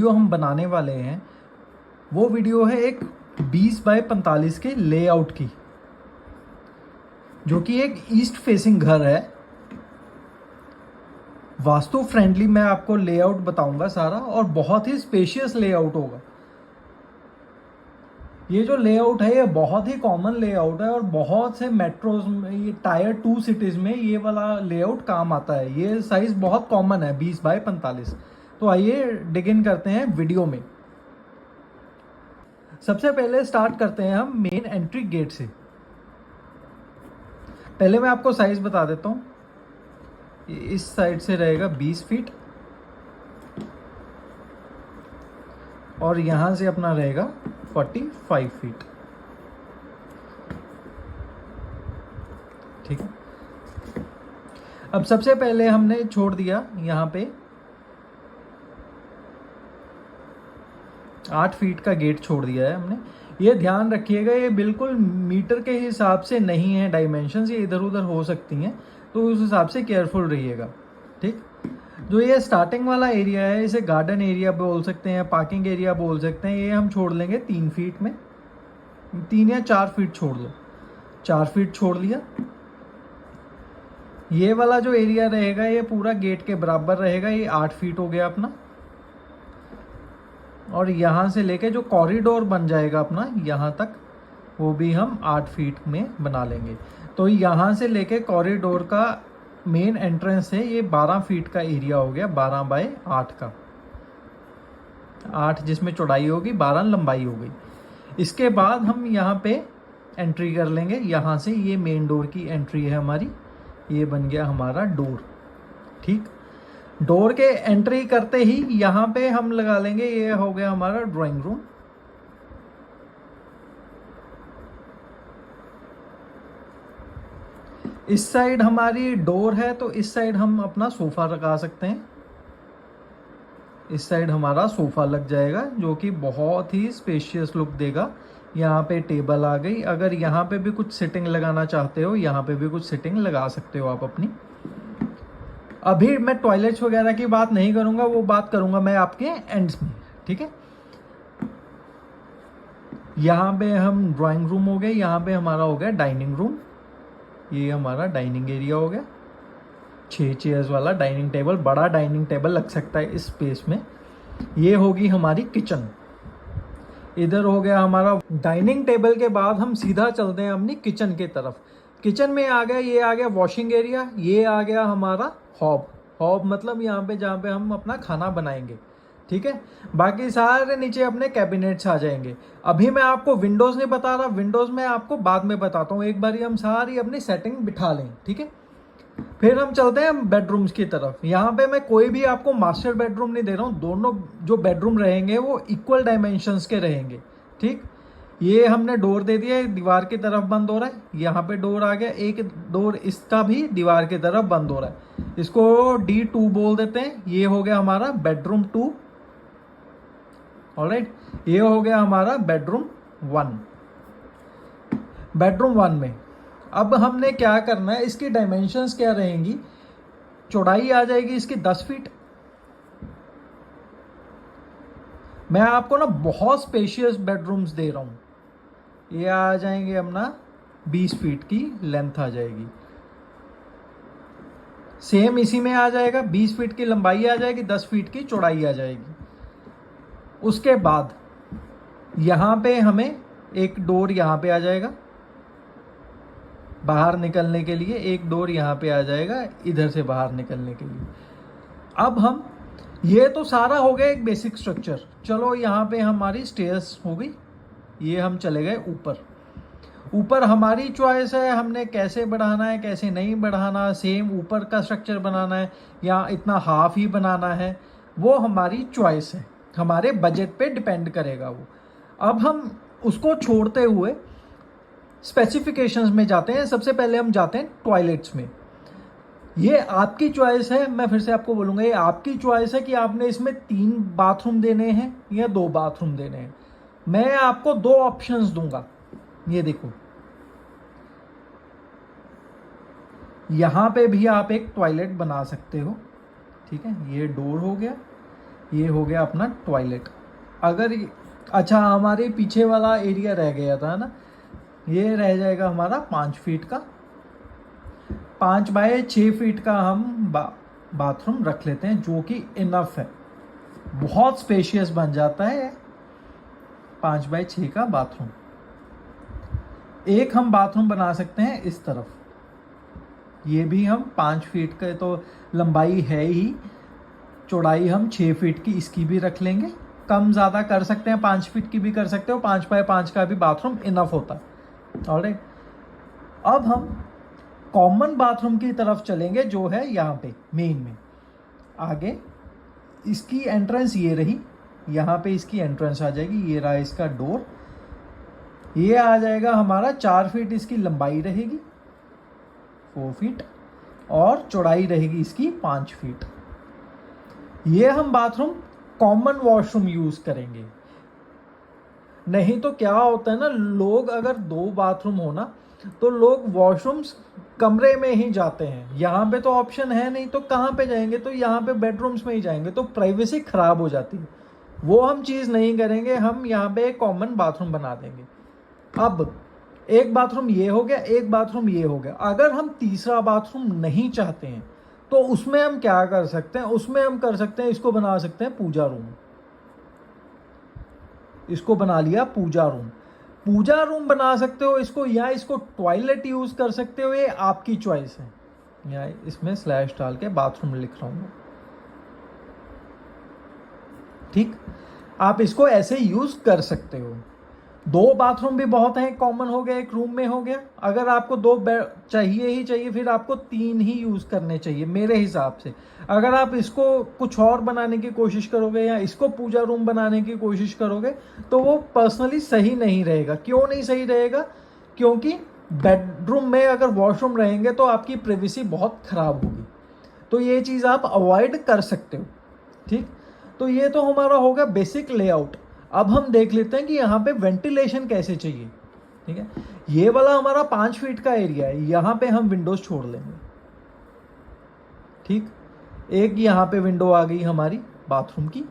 Video हम बनाने वाले हैं वो वीडियो है एक 20 बाय 45 के लेआउट की, जो कि एक ईस्ट फेसिंग घर है। वास्तु फ्रेंडली मैं आपको लेआउट बताऊंगा सारा, और बहुत ही स्पेशियस लेआउट होगा। ये जो लेआउट है ये बहुत ही कॉमन लेआउट है और बहुत से मेट्रोज में, ये टायर 2 सिटीज में ये वाला लेआउट काम आता है। ये साइज बहुत कॉमन है 20 बाय 45। तो आइए डिग इन करते हैं वीडियो में। सबसे पहले स्टार्ट करते हैं हम मेन एंट्री गेट से। पहले मैं आपको साइज बता देता हूँ। इस साइड से रहेगा 20 फीट और यहां से अपना रहेगा 45 फीट। ठीक है। अब सबसे पहले हमने छोड़ दिया यहां पे 8 फीट का गेट छोड़ दिया है हमने। ये ध्यान रखिएगा, ये बिल्कुल मीटर के हिसाब से नहीं है डायमेंशंस, ये इधर उधर हो सकती हैं, तो उस हिसाब से केयरफुल रहिएगा। ठीक। जो ये स्टार्टिंग वाला एरिया है इसे गार्डन एरिया बोल सकते हैं, पार्किंग एरिया बोल सकते हैं। ये हम छोड़ लेंगे 3 फीट में, 3 या 4 फीट छोड़ लो। 4 फीट छोड़ लिया। ये वाला जो एरिया रहेगा ये पूरा गेट के बराबर रहेगा, ये 8 फीट हो गया अपना। और यहां से लेके जो कॉरिडोर बन जाएगा अपना यहां तक, वो भी हम 8 फीट में बना लेंगे। तो यहां से लेके कॉरिडोर का मेन एंट्रेंस है, ये 12 फीट का एरिया हो गया, 12 बाय 8 का। 8 जिसमें चौड़ाई होगी, 12 लंबाई हो गई। इसके बाद हम यहाँ पे एंट्री कर लेंगे। यहाँ से ये मेन डोर की एंट्री है हमारी, ये बन गया हमारा डोर। ठीक। डोर के एंट्री करते ही यहाँ पे हम लगा लेंगे, ये हो गया हमारा ड्राइंग रूम। इस साइड हमारी डोर है तो इस साइड हम अपना सोफा लगा सकते हैं। इस साइड हमारा सोफा लग जाएगा जो कि बहुत ही स्पेशियस लुक देगा। यहाँ पे टेबल आ गई। अगर यहाँ पे भी कुछ सिटिंग लगाना चाहते हो, यहाँ पे भी कुछ सिटिंग लगा सकते हो आप अपनी। अभी मैं टॉयलेट्स वगैरह की बात नहीं करूंगा, वो बात करूंगा मैं आपके एंड्स में। ठीक है। यहाँ पे हम ड्राइंग रूम हो गए, यहाँ पे हमारा हो गया डाइनिंग रूम। ये हमारा डाइनिंग एरिया हो गया। 6 चेयर्स वाला डाइनिंग टेबल, बड़ा डाइनिंग टेबल लग सकता है इस स्पेस में। ये होगी हमारी किचन। इधर हो गया हमारा डाइनिंग टेबल के बाद हम सीधा चलते हैं अपनी किचन की तरफ। किचन में आ गया, ये आ गया वॉशिंग एरिया। ये आ गया हमारा हॉब। हॉब मतलब यहाँ पे जहाँ पे हम अपना खाना बनाएंगे। ठीक है। बाकी सारे नीचे अपने कैबिनेट्स आ जाएंगे। अभी मैं आपको विंडोज नहीं बता रहा, विंडोज में आपको बाद में बताता हूँ। एक बार हम सारी अपनी सेटिंग बिठा लें। ठीक है। फिर हम चलते हैं बेडरूम्स की तरफ। यहाँ पे मैं कोई भी आपको मास्टर बेडरूम नहीं दे रहा हूँ, दोनों जो बेडरूम रहेंगे वो इक्वल डायमेंशंस के रहेंगे। ठीक। ये हमने डोर दे दिया, दीवार की तरफ बंद हो रहा है। यहाँ पे डोर आ गया, एक डोर इसका भी दीवार की तरफ बंद हो रहा है। इसको D2 बोल देते हैं। ये हो गया हमारा बेडरूम 2। ऑलराइट। ये हो गया हमारा बेडरूम 1। बेडरूम 1 में अब हमने क्या करना है, इसकी डायमेंशंस क्या रहेंगी। चौड़ाई आ जाएगी इसकी 10 फीट। मैं आपको ना बहुत स्पेशियस बेडरूम्स दे रहा हूं। ये आ जाएंगे अपना 20 फीट की लेंथ आ जाएगी। सेम इसी में आ जाएगा, 20 फीट की लंबाई आ जाएगी, 10 फीट की चौड़ाई आ जाएगी। उसके बाद यहां पे हमें एक डोर यहां पे आ जाएगा, बाहर निकलने के लिए एक डोर यहाँ पे आ जाएगा, इधर से बाहर निकलने के लिए। अब हम ये तो सारा हो गया एक बेसिक स्ट्रक्चर। चलो यहाँ पे हमारी स्टेयर्स हो गई। ये हम चले गए ऊपर। ऊपर हमारी चॉइस है, हमने कैसे बढ़ाना है कैसे नहीं बढ़ाना। सेम ऊपर का स्ट्रक्चर बनाना है या इतना हाफ ही बनाना है, वो हमारी चॉइस है, हमारे बजट पे डिपेंड करेगा वो। अब हम उसको छोड़ते हुए स्पेसिफिकेशंस में जाते हैं। सबसे पहले हम जाते हैं टॉयलेट्स में। ये आपकी चॉइस है, मैं फिर से आपको बोलूंगा ये आपकी चॉइस है कि आपने इसमें 3 बाथरूम देने हैं या 2 बाथरूम देने हैं। मैं आपको 2 ऑप्शंस दूंगा। ये देखो, यहां पे भी आप एक टॉयलेट बना सकते हो। ठीक है। ये डोर हो गया। ये हो गया अपना टॉयलेट। अगर अच्छा, हमारे पीछे वाला एरिया रह गया था ना, ये रह जाएगा हमारा 5 फीट का, 5 बाय 6 फीट का हम बाथरूम रख लेते हैं, जो कि इनफ है, बहुत स्पेशियस बन जाता है 5 बाय 6 का बाथरूम। एक हम बाथरूम बना सकते हैं इस तरफ, ये भी हम 5 फीट का तो लंबाई है ही, चौड़ाई हम 6 फीट की इसकी भी रख लेंगे, कम ज़्यादा कर सकते हैं, 5 फीट की भी कर सकते हो, 5 बाय 5 का भी बाथरूम इनफ होता है। ऑलराइट, अब हम कॉमन बाथरूम की तरफ चलेंगे, जो है यहाँ पे मेन में। आगे इसकी एंट्रेंस ये रही, यहाँ पे इसकी एंट्रेंस आ जाएगी, ये रहा इसका डोर, ये आ जाएगा हमारा 4 फीट इसकी लंबाई रहेगी, 4 फीट, और चौड़ाई रहेगी इसकी 5 फीट। ये हम बाथरूम कॉमन वॉशरूम यूज करेंगे। नहीं तो क्या होता है ना, लोग अगर 2 बाथरूम हो ना, तो लोग वॉशरूम्स कमरे में ही जाते हैं, यहाँ पे तो ऑप्शन है नहीं, तो कहाँ पे जाएंगे, तो यहाँ पे बेडरूम्स में ही जाएंगे, तो प्राइवेसी खराब हो जाती है। वो हम चीज़ नहीं करेंगे, हम यहाँ पे एक कॉमन बाथरूम बना देंगे। अब एक बाथरूम ये हो गया, एक बाथरूम ये हो गया। अगर हम तीसरा बाथरूम नहीं चाहते हैं, तो उसमें हम क्या कर सकते हैं, उसमें हम कर सकते हैं, इसको बना सकते हैं पूजा रूम। इसको बना लिया पूजा रूम, पूजा रूम बना सकते हो इसको, या इसको टॉयलेट यूज कर सकते हो, ये आपकी चॉइस है। या इसमें स्लैश डाल के बाथरूम लिख रहा हूं, ठीक, आप इसको ऐसे यूज कर सकते हो। 2 बाथरूम भी बहुत हैं, कॉमन हो गया, एक रूम में हो गया। अगर आपको 2 चाहिए ही चाहिए, फिर आपको 3 ही यूज करने चाहिए मेरे हिसाब से। अगर आप इसको कुछ और बनाने की कोशिश करोगे, या इसको पूजा रूम बनाने की कोशिश करोगे, तो वो पर्सनली सही नहीं रहेगा। क्यों नहीं सही रहेगा? क्योंकि बेडरूम में अगर वॉशरूम रहेंगे तो आपकी प्राइवेसी बहुत खराब होगी, तो ये चीज़ आप अवॉइड कर सकते हो, ठीक। तो ये तो हमारा होगा बेसिक लेआउट। अब हम देख लेते हैं कि यहाँ पे वेंटिलेशन कैसे चाहिए, ठीक है। ये वाला हमारा 5 फीट का एरिया है, यहाँ पे हम विंडोज छोड़ लेंगे, ठीक। एक यहाँ पे विंडो आ गई हमारी बाथरूम की।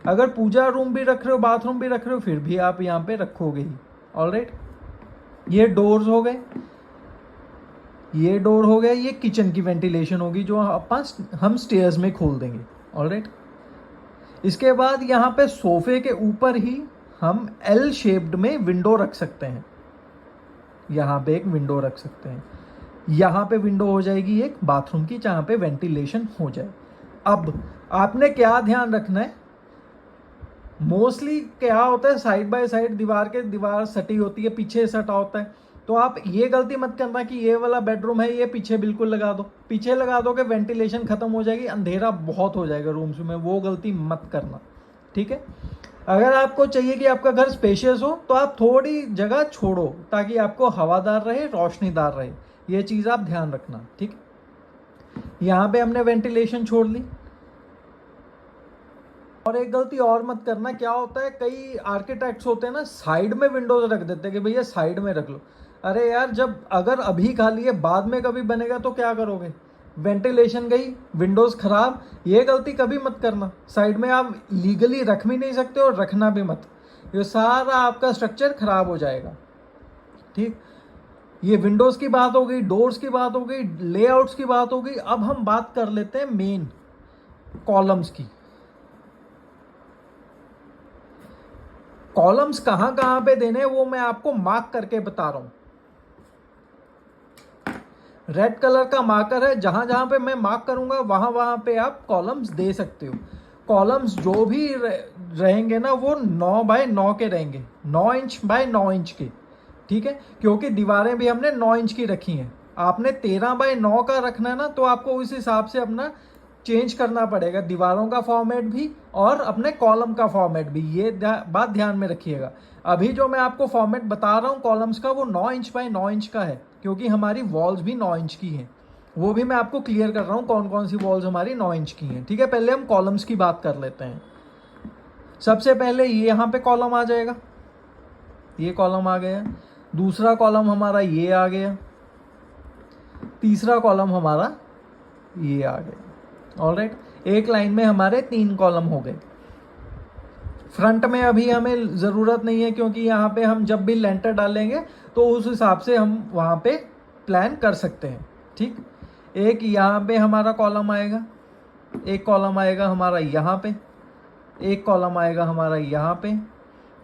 अगर पूजा रूम भी रख रहे हो, बाथरूम भी रख रहे हो, फिर भी आप यहाँ पे रखोगे ही। ऑलराइट, ये डोर्स हो गए, ये डोर हो गया, ये किचन की वेंटिलेशन होगी, जो हम स्टेयर्स में खोल देंगे। ऑलराइट, इसके बाद यहाँ पे सोफे के ऊपर ही हम एल शेप्ड में विंडो रख सकते हैं, यहाँ पे एक विंडो रख सकते हैं। यहाँ पे विंडो हो जाएगी एक बाथरूम की, जहाँ पे वेंटिलेशन हो जाए। अब आपने क्या ध्यान रखना है, मोस्टली क्या होता है, साइड बाय साइड दीवार सटी होती है, पीछे सटा होता है। तो आप ये गलती मत करना कि ये वाला बेडरूम है, ये पीछे बिल्कुल लगा दो। पीछे लगा दोगे वेंटिलेशन खत्म हो जाएगी, अंधेरा बहुत हो जाएगा रूम्स में, वो गलती मत करना, ठीक है। अगर आपको चाहिए कि आपका घर स्पेशियस हो, तो आप थोड़ी जगह छोड़ो, ताकि आपको हवादार रहे, रोशनीदार रहे। ये चीज़ आप ध्यान रखना, ठीक। यहाँ पे हमने वेंटिलेशन छोड़ ली। और एक गलती और मत करना, क्या होता है, कई आर्किटेक्ट्स होते हैं ना, साइड में विंडोज रख देते हैं कि भैया साइड में रख लो। अरे यार, जब अगर अभी खाली है, बाद में कभी बनेगा तो क्या करोगे? वेंटिलेशन गई, विंडोज खराब। ये गलती कभी मत करना। साइड में आप लीगली रख भी नहीं सकते और रखना भी मत, ये सारा आपका स्ट्रक्चर खराब हो जाएगा, ठीक। ये विंडोज की बात हो गई, डोर्स की बात हो गई, लेआउट्स की बात हो गई। अब हम बात कर लेते हैं मेन कॉलम्स की। कॉलम्स कहां कहां पे देने, वो मैं आपको मार्क करके बता रहा हूं। रेड कलर का मार्कर है, जहां जहां पे मैं मार्क करूंगा, वहां वहां पे आप कॉलम्स दे सकते हो। कॉलम्स जो भी रहेंगे ना, वो 9 बाय 9 के रहेंगे, 9 इंच बाय 9 इंच के, ठीक है। क्योंकि दीवारें भी हमने 9 इंच की रखी हैं। आपने 13 बाय 9 का रखना है ना, तो आपको उस हिसाब से अपना चेंज करना पड़ेगा, दीवारों का फॉर्मेट भी और अपने कॉलम का फॉर्मेट भी। ये बात ध्यान में रखिएगा। अभी जो मैं आपको फॉर्मेट बता रहा हूँ कॉलम्स का, वो 9 इंच बाय 9 इंच का है, क्योंकि हमारी वॉल्स भी 9 इंच की हैं। वो भी मैं आपको क्लियर कर रहा हूँ कौन कौन सी वॉल्स हमारी 9 इंच की हैं, ठीक है। पहले हम कॉलम्स की बात कर लेते हैं। सबसे पहले ये यहाँ पे कॉलम आ जाएगा, ये कॉलम आ गया। दूसरा कॉलम हमारा ये आ गया, तीसरा कॉलम हमारा ये आ गया। ऑलराइट, एक लाइन में हमारे 3 कॉलम हो गए। फ्रंट में अभी हमें ज़रूरत नहीं है, क्योंकि यहाँ पे हम जब भी लेंटर डालेंगे तो उस हिसाब से हम वहाँ पे प्लान कर सकते हैं। ठीक, एक यहाँ पे हमारा कॉलम आएगा, एक कॉलम आएगा हमारा यहाँ पे, एक कॉलम आएगा हमारा यहाँ पे,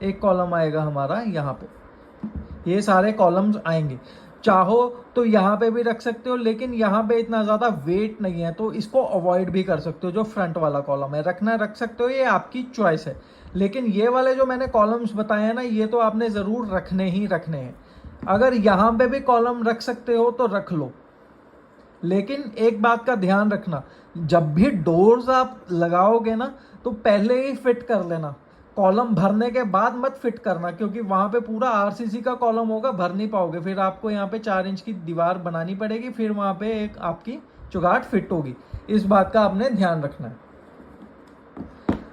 एक कॉलम आएगा हमारा यहाँ पे। ये सारे कॉलम्स आएंगे। चाहो तो यहाँ पे भी रख सकते हो, लेकिन यहाँ पे इतना ज़्यादा वेट नहीं है तो इसको अवॉइड भी कर सकते हो। जो फ्रंट वाला कॉलम है रखना रख सकते हो, ये आपकी चॉइस है। लेकिन ये वाले जो मैंने कॉलम्स बताए हैं ना, ये तो आपने ज़रूर रखने ही रखने हैं। अगर यहाँ पे भी कॉलम रख सकते हो तो रख लो, लेकिन एक बात का ध्यान रखना, जब भी डोर्स आप लगाओगे ना तो पहले ही फिट कर लेना। कॉलम भरने के बाद मत फिट करना, क्योंकि वहाँ पे पूरा आरसीसी का कॉलम होगा, भर नहीं पाओगे। फिर आपको यहाँ पे 4 इंच की दीवार बनानी पड़ेगी, फिर वहाँ पे एक आपकी चुगाट फिट होगी। इस बात का आपने ध्यान रखना है।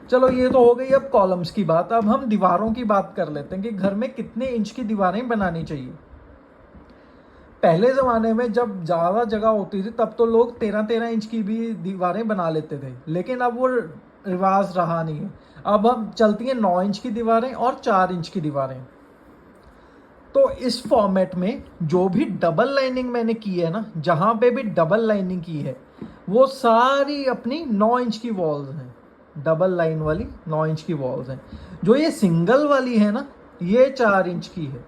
चलो ये तो हो गई अब कॉलम्स की बात। अब हम दीवारों की बात कर लेते हैं कि घर में कितने इंच की दीवारें बनानी चाहिए। पहले ज़माने में जब ज़्यादा जगह होती थी तब तो लोग 13-13 इंच की भी दीवारें बना लेते थे, लेकिन अब वो रिवाज रहा नहीं है। अब हम चलती हैं 9 इंच की दीवारें और 4 इंच की दीवारें। तो इस फॉर्मेट में जो भी डबल लाइनिंग मैंने की है ना, जहाँ पे भी डबल लाइनिंग की है वो सारी अपनी 9 इंच की वॉल्स हैं। डबल लाइन वाली 9 इंच की वॉल्स हैं। जो ये सिंगल वाली है ना, ये 4 इंच की है।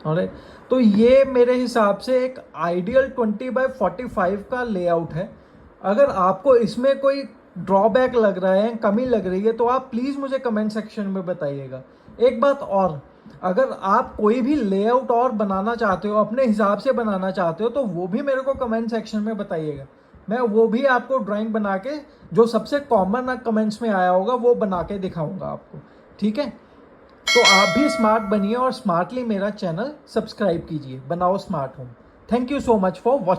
और तो ये मेरे हिसाब से एक आइडियल 20x45 का लेआउट है। अगर आपको इसमें कोई ड्रॉबैक लग रहा है, कमी लग रही है, तो आप प्लीज़ मुझे कमेंट सेक्शन में बताइएगा। एक बात और, अगर आप कोई भी लेआउट और बनाना चाहते हो, अपने हिसाब से बनाना चाहते हो, तो वो भी मेरे को कमेंट सेक्शन में बताइएगा। मैं वो भी आपको ड्राइंग बना के, जो सबसे कॉमन कमेंट्स में आया होगा, वो बना के दिखाऊंगा आपको। ठीक है, तो आप भी स्मार्ट बनिए और स्मार्टली मेरा चैनल सब्सक्राइब कीजिए। बनाओ smart home. Thank you so much for watching.